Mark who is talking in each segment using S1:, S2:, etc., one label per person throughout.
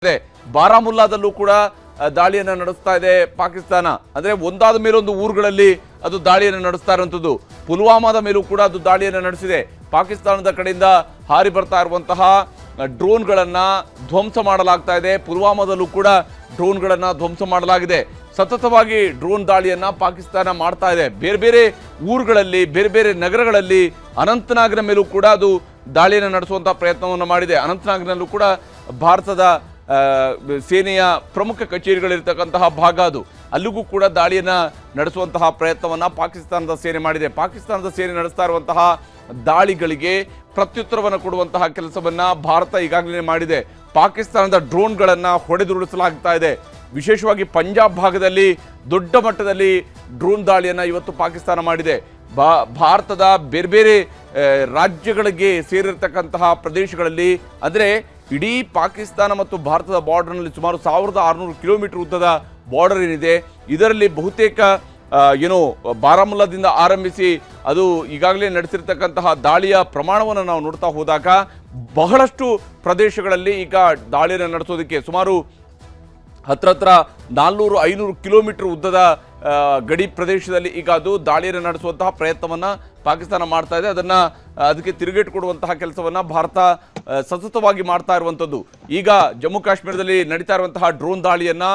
S1: ಇದೆ. ಬಾರಾಮುಲ್ಲಾದಲ್ಲೂ ಕೂಡ ದಾಳಿಯನ್ನು ನಡೆಸ್ತಾ ಇದೆ ಪಾಕಿಸ್ತಾನ. ಅಂದ್ರೆ ಒಂದಾದ ಮೇಲೊಂದು ಊರುಗಳಲ್ಲಿ ಅದು ದಾಳಿಯನ್ನು ನಡೆಸ್ತಾ ಇರುವಂಥದ್ದು. ಪುಲ್ವಾಮಾದ ಮೇಲೂ ಕೂಡ ಅದು ದಾಳಿಯನ್ನು ನಡೆಸಿದೆ. ಪಾಕಿಸ್ತಾನದ ಕಡೆಯಿಂದ ಹಾರಿ ಬರ್ತಾ ಇರುವಂತಹ ಡ್ರೋನ್ಗಳನ್ನ ಧ್ವಂಸ ಮಾಡಲಾಗ್ತಾ ಇದೆ. ಪುಲ್ವಾಮಾದಲ್ಲೂ ಕೂಡ ಡ್ರೋನ್ಗಳನ್ನ ಧ್ವಂಸ ಮಾಡಲಾಗಿದೆ. ಸತತವಾಗಿ ಡ್ರೋನ್ ದಾಳಿಯನ್ನ ಪಾಕಿಸ್ತಾನ ಮಾಡ್ತಾ ಇದೆ. ಬೇರೆ ಬೇರೆ ಊರುಗಳಲ್ಲಿ, ಬೇರೆ ಬೇರೆ ನಗರಗಳಲ್ಲಿ, ಅನಂತನಾಗ್ನ ಮೇಲೂ ಕೂಡ ಅದು ದಾಳಿಯನ್ನು ನಡೆಸುವಂತಹ ಪ್ರಯತ್ನವನ್ನು ಮಾಡಿದೆ. ಅನಂತನಾಗ್ನಲ್ಲೂ ಕೂಡ ಭಾರತದ ಸೇನೆಯ ಪ್ರಮುಖ ಕಚೇರಿಗಳಿರ್ತಕ್ಕಂತಹ ಭಾಗ ಅದು. ಅಲ್ಲಿಗೂ ಕೂಡ ದಾಳಿಯನ್ನ ನಡೆಸುವಂತಹ ಪ್ರಯತ್ನವನ್ನ ಪಾಕಿಸ್ತಾನದ ಸೇನೆ ಮಾಡಿದೆ. ಪಾಕಿಸ್ತಾನದ ಸೇನೆ ನಡೆಸ್ತಾ ಇರುವಂತಹ ದಾಳಿಗಳಿಗೆ ಪ್ರತ್ಯುತ್ತರವನ್ನು ಕೊಡುವಂತಹ ಕೆಲಸವನ್ನ ಭಾರತ ಈಗಾಗಲೇ ಮಾಡಿದೆ. ಪಾಕಿಸ್ತಾನದ ಡ್ರೋನ್ಗಳನ್ನ ಹೊಡೆದುರುಳಿಸಲಾಗ್ತಾ ಇದೆ. ವಿಶೇಷವಾಗಿ ಪಂಜಾಬ್ ಭಾಗದಲ್ಲಿ ದೊಡ್ಡ ಮಟ್ಟದಲ್ಲಿ ಡ್ರೋನ್ ದಾಳಿಯನ್ನ ಇವತ್ತು ಪಾಕಿಸ್ತಾನ ಮಾಡಿದೆ. ಭಾರತದ ಬೇರೆ ಬೇರೆ ರಾಜ್ಯಗಳಿಗೆ ಸೇರಿರ್ತಕ್ಕಂತಹ ಪ್ರದೇಶಗಳಲ್ಲಿ, ಅಂದರೆ ಇಡೀ ಪಾಕಿಸ್ತಾನ ಮತ್ತು ಭಾರತದ ಬಾರ್ಡರ್ನಲ್ಲಿ ಸುಮಾರು 1600 ಕಿಲೋಮೀಟರ್ ಉದ್ದದ ಬಾರ್ಡರ್ ಏನಿದೆ, ಇದರಲ್ಲಿ ಬಹುತೇಕ ಬಾರಾಮುಲ್ಲಾದಿಂದ ಆರಂಭಿಸಿ ಅದು ಈಗಾಗಲೇ ನಡೆಸಿರ್ತಕ್ಕಂತಹ ದಾಳಿಯ ಪ್ರಮಾಣವನ್ನು ನಾವು ನೋಡ್ತಾ ಹೋದಾಗ ಬಹಳಷ್ಟು ಪ್ರದೇಶಗಳಲ್ಲಿ ಈಗ ದಾಳಿಯನ್ನು ನಡೆಸೋದಕ್ಕೆ ಸುಮಾರು ಹತ್ರ 400-500 ಕಿಲೋಮೀಟರ್ ಉದ್ದದ ಗಡಿ ಪ್ರದೇಶದಲ್ಲಿ ಈಗ ಅದು ದಾಳಿಯನ್ನು ನಡೆಸುವಂತಹ ಪ್ರಯತ್ನವನ್ನು ಪಾಕಿಸ್ತಾನ ಮಾಡ್ತಾ ಇದೆ. ಅದಕ್ಕೆ ತಿರುಗೇಟು ಕೊಡುವಂತಹ ಕೆಲಸವನ್ನು ಭಾರತ ಸತತವಾಗಿ ಮಾಡ್ತಾ ಇರುವಂಥದ್ದು. ಈಗ ಜಮ್ಮು ಕಾಶ್ಮೀರದಲ್ಲಿ ನಡೀತಾ ಇರುವಂತಹ ಡ್ರೋನ್ ದಾಳಿಯನ್ನು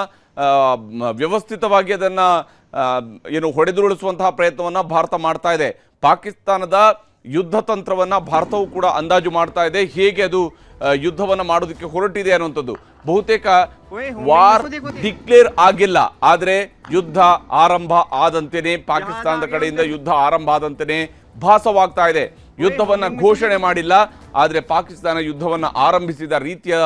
S1: ವ್ಯವಸ್ಥಿತವಾಗಿ ಅದನ್ನು ಹೊಡೆದುರುಳಿಸುವಂತಹ ಪ್ರಯತ್ನವನ್ನು ಭಾರತ ಮಾಡ್ತಾ ಇದೆ. ಪಾಕಿಸ್ತಾನದ ಯುದ್ಧ ತಂತ್ರವನ್ನು ಭಾರತವು ಕೂಡ ಅಂದಾಜು ಮಾಡ್ತಾ ಇದೆ, ಹೇಗೆ ಅದು ಯುದ್ಧವನ್ನು ಮಾಡೋದಕ್ಕೆ ಹೊರಟಿದೆ ಅನ್ನುವಂಥದ್ದು. ಬಹುತೇಕ ವಾರ್ ಡಿಕ್ಲೇರ್ ಆಗಿಲ್ಲ, ಆದರೆ ಯುದ್ಧ ಆರಂಭ ಆದಂತೆಯೇ, ಪಾಕಿಸ್ತಾನದ ಕಡೆಯಿಂದ ಯುದ್ಧ ಆರಂಭ ಆದಂತೆಯೇ ಭಾಸವಾಗ್ತಾ ಇದೆ. ಯುದ್ಧವನ್ನ ಘೋಷಣೆ ಮಾಡಿಲ್ಲ, ಆದರೆ ಪಾಕಿಸ್ತಾನ ಯುದ್ಧವನ್ನ ಆರಂಭಿಸಿದ ರೀತಿಯ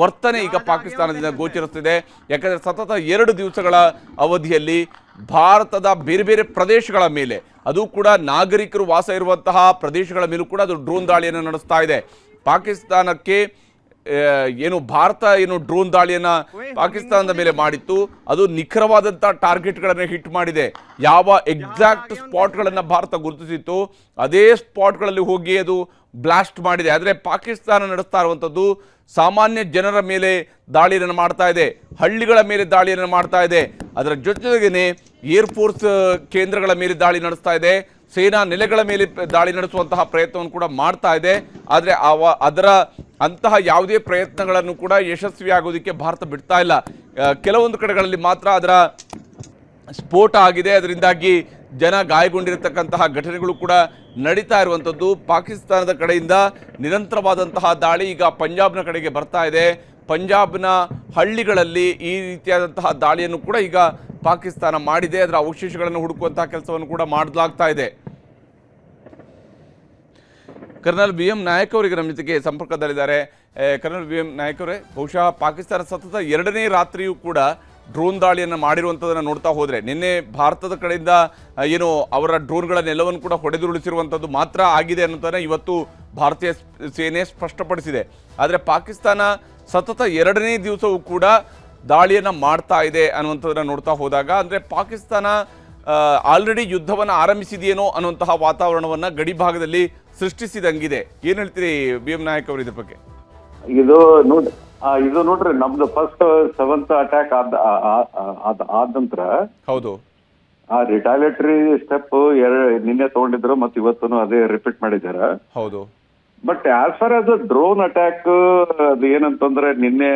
S1: ವರ್ತನೆ ಈಗ ಪಾಕಿಸ್ತಾನದಿಂದ ಗೋಚರಿಸುತ್ತಿದೆ. ಯಾಕಂದರೆ ಸತತ 2 ದಿವಸಗಳ ಅವಧಿಯಲ್ಲಿ ಭಾರತದ ಬೇರೆ ಬೇರೆ ಪ್ರದೇಶಗಳ ಮೇಲೆ, ಅದು ಕೂಡ ನಾಗರಿಕರು ವಾಸ ಇರುವಂತಹ ಪ್ರದೇಶಗಳ ಮೇಲೂ ಕೂಡ ಅದು ಡ್ರೋನ್ ದಾಳಿಯನ್ನು ನಡೆಸ್ತಾ ಇದೆ. ಪಾಕಿಸ್ತಾನಕ್ಕೆ ಭಾರತ ಡ್ರೋನ್ ದಾಳಿಯನ್ನು ಪಾಕಿಸ್ತಾನದ ಮೇಲೆ ಮಾಡಿತ್ತು, ಅದು ನಿಖರವಾದಂಥ ಟಾರ್ಗೆಟ್ಗಳನ್ನು ಹಿಟ್ ಮಾಡಿದೆ. ಯಾವ ಎಕ್ಸಾಕ್ಟ್ ಸ್ಪಾಟ್ಗಳನ್ನು ಭಾರತ ಗುರುತಿಸಿತ್ತು ಅದೇ ಸ್ಪಾಟ್ಗಳಲ್ಲಿ ಹೋಗಿ ಅದು ಬ್ಲಾಸ್ಟ್ ಮಾಡಿದೆ. ಆದರೆ ಪಾಕಿಸ್ತಾನ ನಡೆಸ್ತಾ ಇರುವಂಥದ್ದು ಸಾಮಾನ್ಯ ಜನರ ಮೇಲೆ ದಾಳಿಯನ್ನು ಮಾಡ್ತಾ ಇದೆ, ಹಳ್ಳಿಗಳ ಮೇಲೆ ದಾಳಿಯನ್ನು ಮಾಡ್ತಾ ಇದೆ. ಅದರ ಜೊತೆಗೇನೆ ಏರ್ಫೋರ್ಸ್ ಕೇಂದ್ರಗಳ ಮೇಲೆ ದಾಳಿ ನಡೆಸ್ತಾ ಇದೆ, ಸೇನಾ ನೆಲೆಗಳ ಮೇಲೆ ದಾಳಿ ನಡೆಸುವಂತಹ ಪ್ರಯತ್ನವನ್ನು ಕೂಡ ಮಾಡ್ತಾ ಇದೆ. ಆದರೆ ಅಂತಹ ಯಾವುದೇ ಪ್ರಯತ್ನಗಳನ್ನು ಕೂಡ ಯಶಸ್ವಿಯಾಗೋದಕ್ಕೆ ಭಾರತ ಬಿಡ್ತಾ ಇಲ್ಲ. ಕೆಲವೊಂದು ಕಡೆಗಳಲ್ಲಿ ಮಾತ್ರ ಅದರ ಸ್ಫೋಟ ಆಗಿದೆ, ಅದರಿಂದಾಗಿ ಜನ ಗಾಯಗೊಂಡಿರತಕ್ಕಂತಹ ಘಟನೆಗಳು ಕೂಡ ನಡೀತಾ ಇರುವಂಥದ್ದು. ಪಾಕಿಸ್ತಾನದ ಕಡೆಯಿಂದ ನಿರಂತರವಾದಂತಹ ದಾಳಿ ಈಗ ಪಂಜಾಬ್ನ ಕಡೆಗೆ ಬರ್ತಾ ಇದೆ. ಪಂಜಾಬ್ನ ಹಳ್ಳಿಗಳಲ್ಲಿ ಈ ರೀತಿಯಾದಂತಹ ದಾಳಿಯನ್ನು ಕೂಡ ಈಗ ಪಾಕಿಸ್ತಾನ ಮಾಡಿದೆ. ಅದರ ಅವಶೇಷಗಳನ್ನು ಹುಡುಕುವಂತಹ ಕೆಲಸವನ್ನು ಕೂಡ ಮಾಡಲಾಗ್ತಾ ಇದೆ. ಕರ್ನಲ್ BM ನಾಯಕ್ ಅವರಿಗೆ ನಮ್ಮ ಜೊತೆಗೆ ಸಂಪರ್ಕದಲ್ಲಿದ್ದಾರೆ. ಕರ್ನಲ್ BM ನಾಯಕ್ ಅವರೇ, ಬಹುಶಃ ಪಾಕಿಸ್ತಾನ ಸತತ 2ನೇ ರಾತ್ರಿಯೂ ಕೂಡ ಡ್ರೋನ್ ದಾಳಿಯನ್ನು ಮಾಡಿರುವಂಥದ್ದನ್ನು ನೋಡ್ತಾ ಹೋದರೆ, ನಿನ್ನೆ ಭಾರತದ ಕಡೆಯಿಂದ ಅವರ ಡ್ರೋನ್ಗಳನ್ನೆಲ್ಲವನ್ನು ಕೂಡ ಹೊಡೆದುರುಳಿಸಿರುವಂಥದ್ದು ಮಾತ್ರ ಆಗಿದೆ ಅನ್ನೋದನ್ನು ಇವತ್ತು ಭಾರತೀಯ ಸೇನೆ ಸ್ಪಷ್ಟಪಡಿಸಿದೆ. ಆದರೆ ಪಾಕಿಸ್ತಾನ ಸತತ 2ನೇ ದಿವಸವೂ ಕೂಡ ದಾಳಿಯನ್ನು ಮಾಡ್ತಾ ಇದೆ ಅನ್ನುವಂಥದ್ದನ್ನು ನೋಡ್ತಾ ಹೋದಾಗ, ಅಂದರೆ ಪಾಕಿಸ್ತಾನ ಆಲ್ರೆಡಿ ಯುದ್ಧವನ್ನು ಆರಂಭಿಸಿದೆಯೇನೋ ಅನ್ನುವಂತಹ ವಾತಾವರಣವನ್ನು ಗಡಿ ಭಾಗದಲ್ಲಿ ಸೃಷ್ಟಿಸಿದಂಗಿದೆ. ಏನು ಹೇಳ್ತೀರಿ BM ನಾಯಕ್ ಅವರು ಇದ್ರ ಬಗ್ಗೆ?
S2: ಇದು ನೋಡ್ರಿ, ನಮ್ದು ಫಸ್ಟ್ 7th ಅಟ್ಯಾಕ್ ಆದ ನಂತರ
S1: ಹೌದು
S2: ಆ ರಿಟಾಲಿಯೇಟರಿ ಸ್ಟೆಪ್ ನಿನ್ನೆ ತಗೊಂಡಿದ್ರು ಮತ್ತು ಇವತ್ತು ಅದೇ ರಿಪೀಟ್ ಮಾಡಿದ್ದಾರೆ.
S1: ಹೌದು,
S2: but as far as drone attack ಅದು ಏನಂತಂದ್ರೆ ನಿನ್ನೆ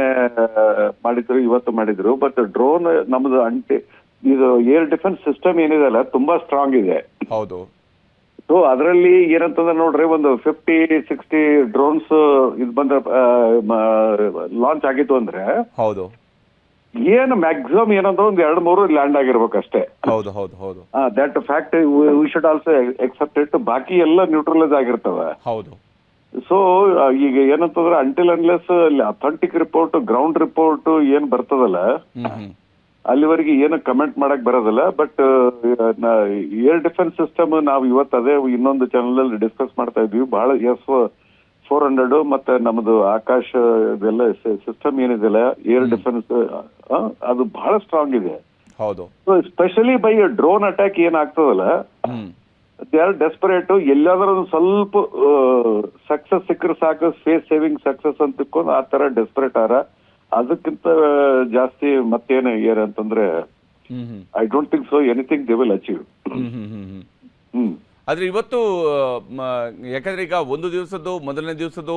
S2: ಮಾಡಿದ್ರು, ಇವತ್ತು ಮಾಡಿದ್ರು. ಬಟ್ ಡ್ರೋನ್ ನಮ್ದು ಇದು ಏರ್ ಡಿಫೆನ್ಸ್ ಸಿಸ್ಟಮ್ ಏನಿದೆ ಅಲ್ಲ, ತುಂಬಾ ಸ್ಟ್ರಾಂಗ್ ಇದೆ.
S1: ಹೌದು.
S2: ಸೊ ಅದರಲ್ಲಿ ಏನಂತಂದ್ರೆ ನೋಡ್ರಿ, ಒಂದು 50-60 ಡ್ರೋನ್ಸ್ ಇದು ಬಂದ ಲಾಂಚ್ ಆಗಿತ್ತು ಅಂದ್ರೆ,
S1: ಹೌದು,
S2: ಏನು ಮ್ಯಾಕ್ಸಿಮಮ್ ಏನಂದ್ರೆ ಒಂದು 2-3 ಲ್ಯಾಂಡ್ ಆಗಿರ್ಬೇಕು ಅಷ್ಟೇ.
S1: ಹೌದು ಹೌದು ಹೌದು
S2: that fact we should also accept it. ಬಾಕಿ ಎಲ್ಲ ನ್ಯೂಟ್ರಲೈಸ್ ಆಗಿರ್ತವೆ.
S1: ಹೌದು.
S2: ಸೊ ಈಗ ಏನಂತಂದ್ರೆ until unless authentic report, ground report ಏನ್ ಬರ್ತದಲ್ಲ, ಅಲ್ಲಿವರೆಗೆ ಏನು ಕಮೆಂಟ್ ಮಾಡಕ್ ಬರೋದಿಲ್ಲ. ಬಟ್ ಏರ್ ಡಿಫೆನ್ಸ್ ಸಿಸ್ಟಮ್ ನಾವು ಇವತ್ತು ಅದೇ ಇನ್ನೊಂದು ಚಾನಲ್ ಅಲ್ಲಿ ಡಿಸ್ಕಸ್ ಮಾಡ್ತಾ ಇದ್ವಿ. ಬಹಳ S-400 ಮತ್ತೆ ನಮ್ದು ಆಕಾಶ್ ಇದೆಲ್ಲ ಸಿಸ್ಟಮ್ ಏನಿದೆಲ್ಲ ಏರ್ ಡಿಫೆನ್ಸ್, ಅದು ಬಹಳ ಸ್ಟ್ರಾಂಗ್ ಇದೆ.
S1: ಹೌದು.
S2: So specially by drone attack ಏನಾಗ್ತದಲ್ಲ, ದೇ ಆರ್ ಡೆಸ್ಪರೇಟ್. ಎಲ್ಲಾದ್ರೂ ಒಂದು ಸ್ವಲ್ಪ ಸಕ್ಸಸ್ ಸಿಕ್ಕರೆ ಸಾಕು, ಫೇಸ್ ಸೇವಿಂಗ್ ಸಕ್ಸಸ್ ಅಂತ ತಿಳ್ಕೊಂಡು ಆ ತರ ಡೆಸ್ಪರೇಟ್ ಆರ. ಅದಕ್ಕಿಂತ ಜಾಸ್ತಿ ಮತ್ತೇನು ಏನಂತಂದ್ರೆ
S1: hmm hmm
S2: I don't think so anything they will achieve.
S1: Hmm hmm hmm hmm ಆದ್ರೆ ಇವತ್ತು ಯಾಕಂದ್ರೆ ಈಗ ಒಂದು ದಿವಸದ್ದು ಮೊದಲನೇ ದಿವಸದ್ದು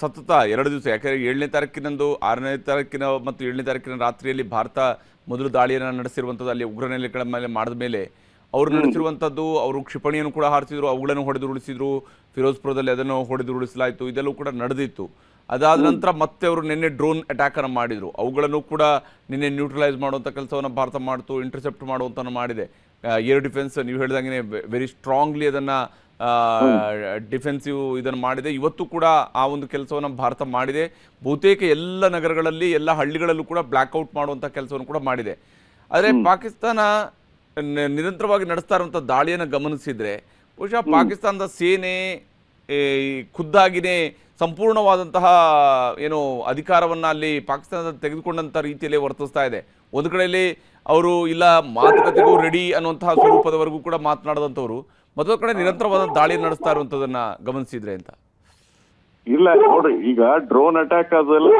S1: ಸತತ 2 ದಿವಸ, ಯಾಕಂದ್ರೆ 7ನೇ ತಾರೀಕಿನಂದು 6ನೇ ತಾರೀಕಿನ ಮತ್ತು 7ನೇ ತಾರೀಕಿನ ರಾತ್ರಿಯಲ್ಲಿ ಭಾರತ ಮೊದಲು ದಾಳಿಯನ್ನು ನಡೆಸಿರುವಂಥದ್ದು ಅಲ್ಲಿ ಉಗ್ರ ನೆಲೆಗಳ ಮೇಲೆ ಮಾಡಿದ ಮೇಲೆ ಅವರು ನಡೆಸಿರುವಂಥದ್ದು. ಅವರು ಕ್ಷಿಪಣಿಯನ್ನು ಕೂಡ ಹಾರಿಸಿದ್ರು, ಅವುಗಳನ್ನು ಹೊಡೆದು ಉರುಳಿಸಿದ್ರು. ಫಿರೋಜ್ಪುರದಲ್ಲಿ ಅದನ್ನು ಹೊಡೆದು ಉರುಳಿಸಲಾಯಿತು, ಇದೆಲ್ಲವೂ ಕೂಡ ನಡೆದಿತ್ತು. ಅದಾದ ನಂತರ ಮತ್ತೆ ಅವರು ನಿನ್ನೆ ಡ್ರೋನ್ ಅಟ್ಯಾಕನ್ನು ಮಾಡಿದರು, ಅವುಗಳನ್ನು ಕೂಡ ನಿನ್ನೆ ನ್ಯೂಟ್ರಲೈಸ್ ಮಾಡುವಂಥ ಕೆಲಸವನ್ನು ಭಾರತ ಮಾಡ್ತು, ಇಂಟರ್ಸೆಪ್ಟ್ ಮಾಡುವಂಥನ್ನು ಮಾಡಿದೆ. ಏರ್ ಡಿಫೆನ್ಸ್ ನೀವು ಹೇಳಿದಂಗೆ ವೆರಿ ಸ್ಟ್ರಾಂಗ್ಲಿ ಅದನ್ನು ಡಿಫೆನ್ಸಿವ್ ಇದನ್ನು ಮಾಡಿದೆ. ಇವತ್ತು ಕೂಡ ಆ ಒಂದು ಕೆಲಸವನ್ನು ಭಾರತ ಮಾಡಿದೆ. ಬಹುತೇಕ ಎಲ್ಲ ನಗರಗಳಲ್ಲಿ, ಎಲ್ಲ ಹಳ್ಳಿಗಳಲ್ಲೂ ಕೂಡ ಬ್ಲ್ಯಾಕ್ಔಟ್ ಮಾಡುವಂಥ ಕೆಲಸವನ್ನು ಕೂಡ ಮಾಡಿದೆ. ಆದರೆ ಪಾಕಿಸ್ತಾನ ನಿರಂತರವಾಗಿ ನಡೆಸ್ತಾ ಇರುವಂಥ ದಾಳಿಯನ್ನು ಗಮನಿಸಿದರೆ ಬಹುಶಃ ಪಾಕಿಸ್ತಾನದ ಸೇನೆ ಖುದ್ದಾಗಿನೇ ಸಂಪೂರ್ಣವಾದಂತಹ ಏನು ಅಧಿಕಾರವನ್ನು ಅಲ್ಲಿ ಪಾಕಿಸ್ತಾನದ ತೆಗೆದುಕೊಂಡಂಥ ರೀತಿಯಲ್ಲೇ ವರ್ತಿಸ್ತಾ ಇದೆ. ಒಂದು ಕಡೆಯಲ್ಲಿ ಅವರು ಇಲ್ಲ ಮಾತುಕತೆಗೂ ರೆಡಿ ಅನ್ನುವಂತಹ ಸ್ವರೂಪದವರೆಗೂ ಕೂಡ ಮಾತನಾಡಿದಂಥವ್ರು, ಮತ್ತೊಂದು ಕಡೆ ನಿರಂತರವಾದ ದಾಳಿ ನಡೆಸ್ತಾ ಇರುವಂಥದ್ದನ್ನ ಗಮನಿಸಿದ್ರೆ ಅಂತ.
S2: ಇಲ್ಲ ನೋಡ್ರಿ, ಈಗ ಡ್ರೋನ್ ಅಟ್ಯಾಕ್ ಅದೆಲ್ಲ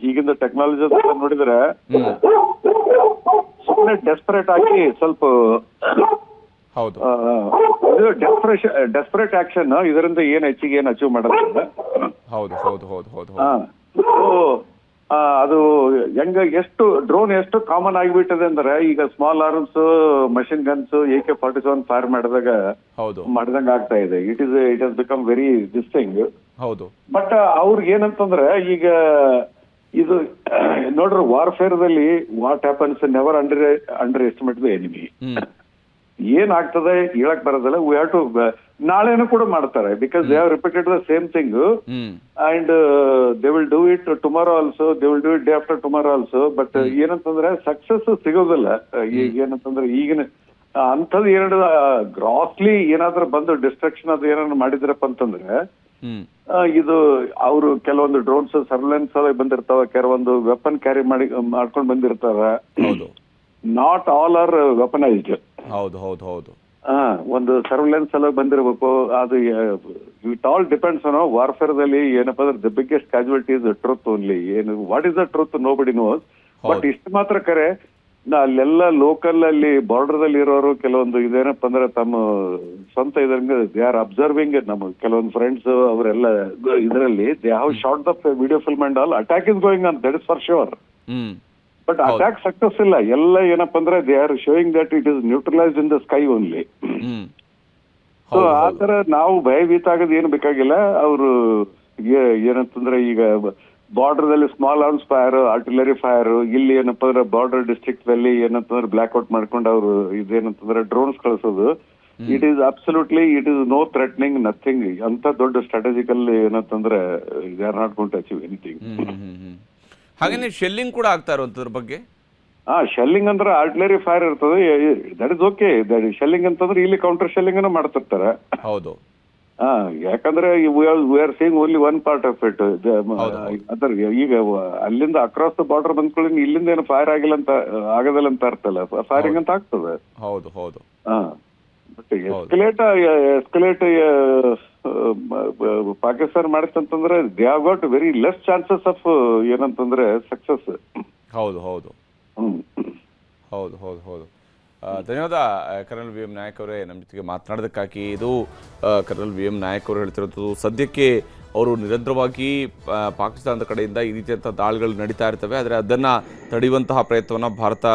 S2: ಈಗಿಂದ ಟೆಕ್ನಾಲಜಿ ನೋಡಿದ್ರೆ ಸುಮ್ಮನೆ ಡೆಸ್ಪರೇಟ್ ಆಗಿ ಸ್ವಲ್ಪ
S1: ಹೌದು
S2: ಡೆಸ್ಪರೇಟ್ ಆಕ್ಷನ್ ಇದರಿಂದ ಏನ್ ಹೆಚ್ಚಿಗೆ ಏನ್ ಅಚೀವ್ ಮಾಡೋದಿಲ್ಲ.
S1: ಹೌದು ಹೌದು ಹೌದು ಹೌದು
S2: ಅದು ಎಷ್ಟು ಡ್ರೋನ್ ಎಷ್ಟು ಕಾಮನ್ ಆಗಿಬಿಟ್ಟಿದೆ ಅಂದ್ರೆ ಈಗ small arms, machine guns, AK-47 fire ಮಾಡಿದಾಗ ಮಾಡಿದಂಗ ಆಗ್ತಾ ಇದೆ. It has become very this thing.
S1: ಹೌದು.
S2: ಬಟ್ ಅವ್ರಿಗೆ ಏನಂತಂದ್ರೆ ಈಗ ಇದು ನೋಡ್ರಿ, ವಾರ್ಫೇರ್ ದಲ್ಲಿ what happens never under estimate the enemy. ಏನಾಗ್ತದೆ ಹೇಳಕ್ ಬರೋದಿಲ್ಲ. ವಿ ಹ್ಯಾವ್ ಟು ನಾಳೆನೂ ಕೂಡ ಮಾಡ್ತಾರೆ, because they have repeated the same thing and they will do it tomorrow also, they will do it day after tomorrow also. But ಏನಂತಂದ್ರೆ success ಸಿಗೋದಿಲ್ಲ. ಈಗ ಏನಂತಂದ್ರೆ ಈಗಿನ ಅಂಥದ್ದು ಎರಡು ಗ್ರಾಸ್ಲಿ ಏನಾದ್ರೂ ಬಂದು ಡಿಸ್ಟ್ರಕ್ಷನ್ ಅದು ಏನಾದ್ರು ಮಾಡಿದ್ರಪ್ಪ ಅಂತಂದ್ರೆ ಇದು ಅವರು ಕೆಲವೊಂದು ಡ್ರೋನ್ಸ್ ಸರ್ವೆಲೆನ್ಸ್ ಬಂದಿರ್ತಾವ, ಕೆಲವೊಂದು ವೆಪನ್ ಕ್ಯಾರಿ ಮಾಡ್ಕೊಂಡು ಬಂದಿರ್ತಾರ. Not all are weaponized.
S1: ಹೌದು ಹೌದು ಹೌದು.
S2: ಒಂದು ಸರ್ವೆಲೆನ್ಸ್ ಎಲ್ಲ ಬಂದಿರಬೇಕು. ಅದು it all depends on warfare ದಲ್ಲಿ ಏನಪ್ಪಾ ಅಂದ್ರೆ the biggest casualty is the truth only. ಏನು what is the truth nobody knows. But ಇಷ್ಟು ಮಾತ್ರ ಕರೆ, ಅಲ್ಲೆಲ್ಲ ಲೋಕಲ್ ಅಲ್ಲಿ ಬಾರ್ಡರ್ ದಲ್ಲಿ ಇರೋರು ಕೆಲವೊಂದು ಇದೇನಪ್ಪ ಅಂದ್ರೆ ತಮ್ಮ ಸ್ವಂತ ಇದರಿಂದ ದೇ ಆರ್ ಅಬ್ಸರ್ವಿಂಗ್. ನಮ್ಮ ಕೆಲವೊಂದು ಫ್ರೆಂಡ್ಸ್ ಅವರೆಲ್ಲ ಇದರಲ್ಲಿ they have shot the video film and all. Attack is going on, that is for sure. But attack success ಇಲ್ಲ. ಎಲ್ಲ ಏನಪ್ಪಾ ಅಂದ್ರೆ they are showing that it is neutralized in the sky only. So ಆತರ ನಾವು ಭಯಭೀತ ಆಗೋದು ಏನು ಬೇಕಾಗಿಲ್ಲ. ಅವರು ಏನಂತಂದ್ರೆ ಈಗ ಬಾರ್ಡರ್ ದಲ್ಲಿ small arms fire, artillery fire, ಇಲ್ಲಿ ಏನಪ್ಪಾ ಅಂದ್ರೆ ಬಾರ್ಡರ್ ಡಿಸ್ಟ್ರಿಕ್ಟ್ ದಲ್ಲಿ ಏನಂತಂದ್ರೆ ಬ್ಲಾಕ್ಔಟ್ ಮಾಡ್ಕೊಂಡು ಅವರು ಇದೇನಂತಂದ್ರೆ ಡ್ರೋನ್ಸ್ ಕಳಿಸೋದು. It is absolutely it is no threatening, nothing. ಅಂತ ದೊಡ್ಡ ಸ್ಟ್ರಾಟಜಿಕಲ್ ಏನಂತಂದ್ರೆ they are not going to achieve anything.
S1: ಹಾಗೇನೆ ಶೆಲ್ಲಿಂಗ್ ಕೂಡ ಆಗ್ತಾ ಇರೋದ್ರ ಬಗ್ಗೆ.
S2: ಶೆಲ್ಲಿಂಗ್ ಅಂದ್ರೆ ಆರ್ಟಿಲರಿ ಫೈರ್ ಇರ್ತದೆ, ದಟ್ ಇಸ್ ಓಕೆ. ಶೆಲ್ಲಿಂಗ್ ಅಂತಂದ್ರೆ ಇಲ್ಲಿ ಕೌಂಟರ್ ಶೆಲ್ಲಿಂಗ್ ಅನ್ನು ಮಾಡ್ತಿರ್ತಾರೆ.
S1: ಹೌದು.
S2: ಯಾಕಂದ್ರೆ we are seeing only one part of it. ಅದ್ರ ಈಗ ಅಲ್ಲಿಂದ ಅಕ್ರಾಸ್ ದ ಬಾರ್ಡರ್ ಬಂದ್ಕೊಳ್ಳಿ ಇಲ್ಲಿಂದ ಏನು ಫೈರ್ ಆಗಿಲ್ಲ ಅಂತ ಆಗೋದಿಲ್ಲ ಅಂತ ಅರ್ಥಲ್ಲ, ಫೈರಿಂಗ್ ಅಂತ ಆಗ್ತದೆ.
S1: ಹೌದು ಹೌದು.
S2: ಬಟ್ ಎಸ್ಕಲೇಟ್ ಪಾಕಿಸ್ತಾನ ಮಾಡಿತ್ತಂತಂದ್ರೆ they have got very less chances of ಏನಂತಂದ್ರೆ ಸಕ್ಸಸ್.
S1: ಹೌದು ಹೌದು ಹೌದು ಹೌದು ಹೌದು. ಧನ್ಯವಾದ ಕರ್ನಲ್ ವಿ ಎಂ ನಾಯಕ್ ಅವರೇ ನಮ್ಮ ಜೊತೆಗೆ ಮಾತನಾಡೋದಕ್ಕಾಗಿ. ಇದು ಕರ್ನಲ್ ವಿ ಎಂ ನಾಯಕ್ ಅವರು ಹೇಳ್ತಿರೋದು. ಸದ್ಯಕ್ಕೆ ಅವರು ನಿರಂತರವಾಗಿ ಪಾಕಿಸ್ತಾನದ ಕಡೆಯಿಂದ ಈ ರೀತಿಯಂಥ ದಾಳಿಗಳು ನಡೀತಾ ಇರ್ತವೆ, ಆದರೆ ಅದನ್ನು ತಡೆಯುವಂತಹ ಪ್ರಯತ್ನವನ್ನು ಭಾರತ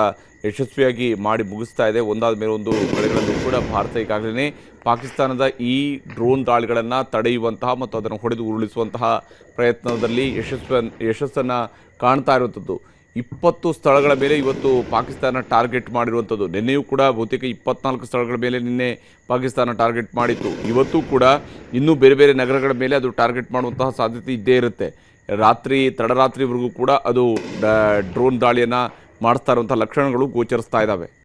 S1: ಯಶಸ್ವಿಯಾಗಿ ಮಾಡಿ ಮುಗಿಸ್ತಾ ಇದೆ. ಒಂದಾದ ಮೇಲೆ ಒಂದು ಕಡೆಗಳಲ್ಲೂ ಕೂಡ ಭಾರತ ಈಗಾಗಲೇ ಪಾಕಿಸ್ತಾನದ ಈ ಡ್ರೋನ್ ದಾಳಿಗಳನ್ನು ತಡೆಯುವಂತಹ ಮತ್ತು ಅದನ್ನು ಹೊಡೆದು ಉರುಳಿಸುವಂತಹ ಪ್ರಯತ್ನದಲ್ಲಿ ಯಶಸ್ಸನ್ನು ಕಾಣ್ತಾ ಇರುವಂಥದ್ದು. 20 ಸ್ಥಳಗಳ ಮೇಲೆ ಇವತ್ತು ಪಾಕಿಸ್ತಾನ ಟಾರ್ಗೆಟ್ ಮಾಡಿರುವಂಥದ್ದು. ನಿನ್ನೆಯೂ ಕೂಡ ಬಹುತೇಕ 24 ಸ್ಥಳಗಳ ಮೇಲೆ ನಿನ್ನೆ ಪಾಕಿಸ್ತಾನ ಟಾರ್ಗೆಟ್ ಮಾಡಿತ್ತು. ಇವತ್ತು ಕೂಡ ಇನ್ನೂ ಬೇರೆ ಬೇರೆ ನಗರಗಳ ಮೇಲೆ ಅದು ಟಾರ್ಗೆಟ್ ಮಾಡುವಂತಹ ಸಾಧ್ಯತೆ ಇದ್ದೇ ಇರುತ್ತೆ. ತಡರಾತ್ರಿವರೆಗೂ ಕೂಡ ಅದು ಡ್ರೋನ್ ದಾಳಿಯನ್ನು ಮಾಡಿಸ್ತಾ ಇರುವಂಥ ಲಕ್ಷಣಗಳು ಗೋಚರಿಸ್ತಾ ಇದ್ದಾವೆ.